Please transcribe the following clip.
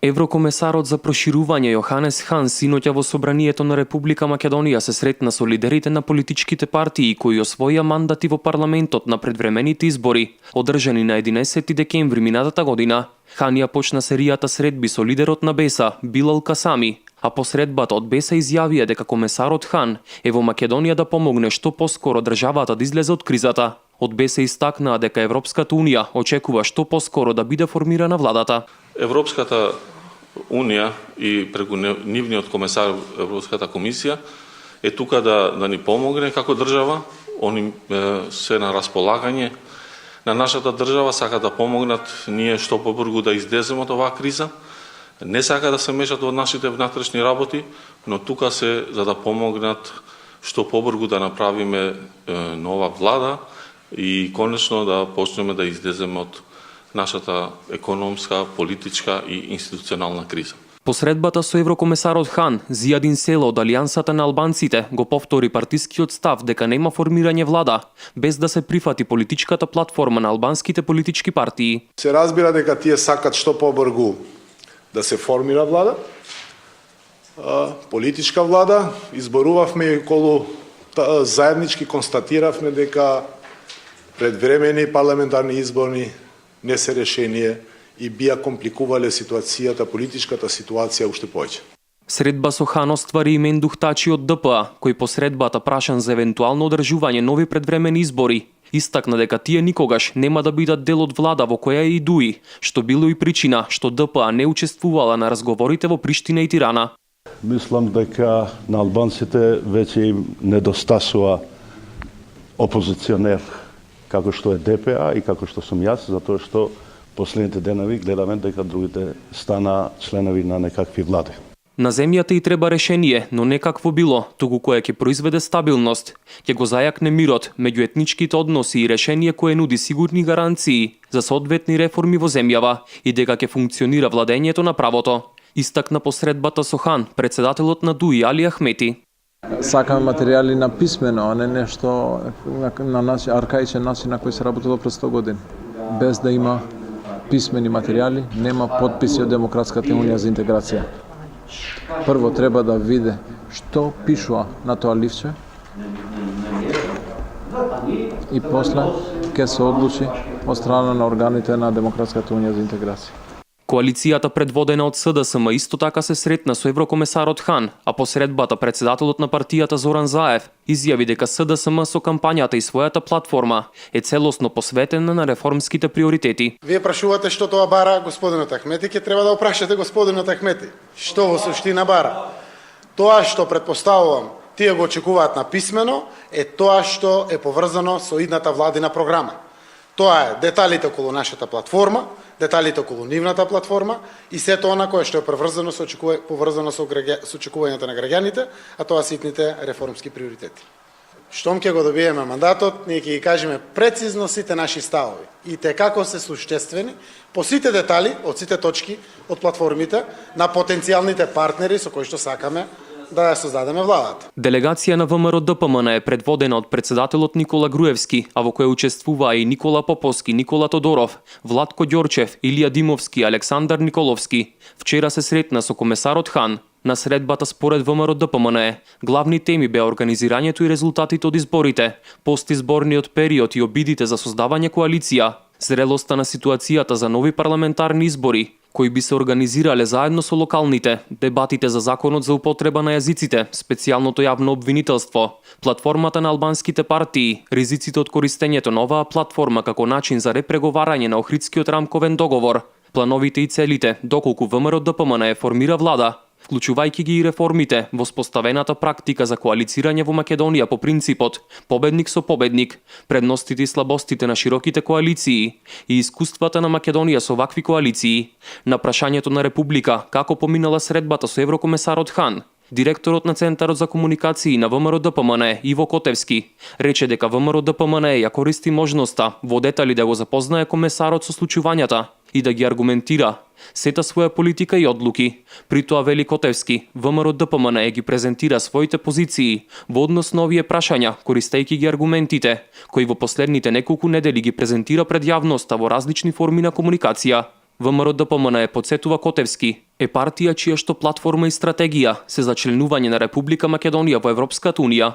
Еврокомесарот за проширување Јоханес Хан синоќа во Собранието на Република Македонија се сретна со лидерите на политичките партии кои освоија мандати во парламентот на предвремените избори, одржани на 11 декември минатата година. Хан ја почна серијата средби со лидерот на БЕСА, Билал Касами, а по средбата од БЕСА изјавија дека комесарот Хан е во Македонија да помогне што поскоро државата да излезе од кризата. Од БЕСА истакнаа дека Европската унија очекува што поскоро да биде формирана владата. Европската Унија и преку нивниот комесар Европската комисија е тука да ни помогне како држава. Они се на располагање на нашата држава, сака да помогнат ние што побрзо да излеземе од оваа криза. Не сака да се мешат во нашите внатрешни работи, но тука се за да помогнат што побрзо да направиме нова влада и конечно да почнеме да излеземе од нашата економска, политичка и институционална криза. Посредбата со еврокомесарот Хан, Зијадин Села од Алијансата на албанците го повтори партискиот став дека нема формирање влада, без да се прифати политичката платформа на албанските политички партии. Се разбира дека тие сакат што побрзо да се формира влада, политичка влада. Изборувавме и околу заеднички констатиравме дека предвремени парламентарни избори не се решение и бија компликувале ситуацијата, политичката ситуација уште повеќе. Средба со Хан оствари и Мендух Тачи од ДПА, кој по средбата прашан за евентуално одржување нови предвремени избори, истакна дека тие никогаш нема да бидат дел од влада во која е и Дуи, што било и причина што ДПА не учествувала на разговорите во Приштина и Тирана. Мислам дека на албанците веќе им недостасува опозиционер како што е ДПА и како што сум јас, затоа што последните денови гледаме дека другите стана членови на некакви влади. На земјата и треба решение, но не какво било, туку кое ќе произведе стабилност, ќе го зајакне мирот меѓу етничките односи и решение кое нуди сигурни гаранции за соодветни реформи во земјава и дека ќе функционира владењето на правото. Истакна посредбата со Хан, председателот на Дуи Али Ахмети. Сакаме материјали на писмено, а не нешто на аркаичен начин на кој се работело пред 100 години. Без да има писмени материјали, нема подписи од Демократската унија за интеграција. Прво треба да виде што пишува на тоа ливче и после ќе се одлучи од страна на органите на Демократската унија за интеграција. Коалицијата предводена од СДСМ исто така се сретна со еврокомесарот Хан, а посредбата председателот на партијата Зоран Заев изјави дека СДСМ со кампањата и својата платформа е целосно посветена на реформските приоритети. Вие прашувате што тоа бара господинот Ахмети, ќе треба да опрашате господинот Ахмети. Што во суштина бара? Тоа што предпоставувам тие го очекуваат на писмено е тоа што е поврзано со идната владина програма. Тоа е деталите околу нашата платформа, деталите околу нивната платформа и сето она кое што е поврзано со очекувањата на граѓаните, а тоа се итните реформски приоритети. Штом ќе го добиеме мандатот, ние ќе ги кажеме прецизно сите наши ставови и те како се суштествени по сите детали од сите точки од платформите на потенцијалните партнери со кои што сакаме да ја создадеме владата. Делегација на ВМРО ДПМН е предводена од председателот Никола Груевски, а во која учествуваа и Никола Поповски, Никола Тодоров, Владко Ѓорчев, Илија Димовски, Александар Николовски. Вчера се сретна со комесарот Хан. На средбата според ВМРО ДПМН главни теми беа организирањето и резултатите од изборите, постизборниот период и обидите за создавање коалиција, зрелоста на ситуацијата за нови парламентарни избори, кои би се организирале заедно со локалните, дебатите за законот за употреба на јазиците, специјалното јавно обвинителство, платформата на албанските партии, ризиците од користењето на оваа платформа како начин за репреговарање на Охридскиот рамковен договор, плановите и целите, доколку ВМРО ДПМН формира влада, вклучувајќи ги и реформите во споставената практика за коалицирање во Македонија по принципот победник со победник, предностите и слабостите на широките коалиции и искуствата на Македонија со вакви коалиции. На прашањето на Република како поминала средбата со еврокомесарот Хан, директорот на Центарот за комуникации на ВМРО ДПМН Иво Котевски рече дека ВМРО ДПМН ја користи можноста во детали да го запознае комесарот со случувањата и да ги аргументира сета своја политика и одлуки. При тоа вели Котевски, ВМРО ДПМН ги презентира своите позиции во однос на овие прашања, користејќи ги аргументите, кои во последните неколку недели ги презентира пред јавноста во различни форми на комуникација. ВМРО-ДПМН е подсетува Котевски, е партија чија што платформа и стратегија се за членување на Република Македонија во Европската Унија.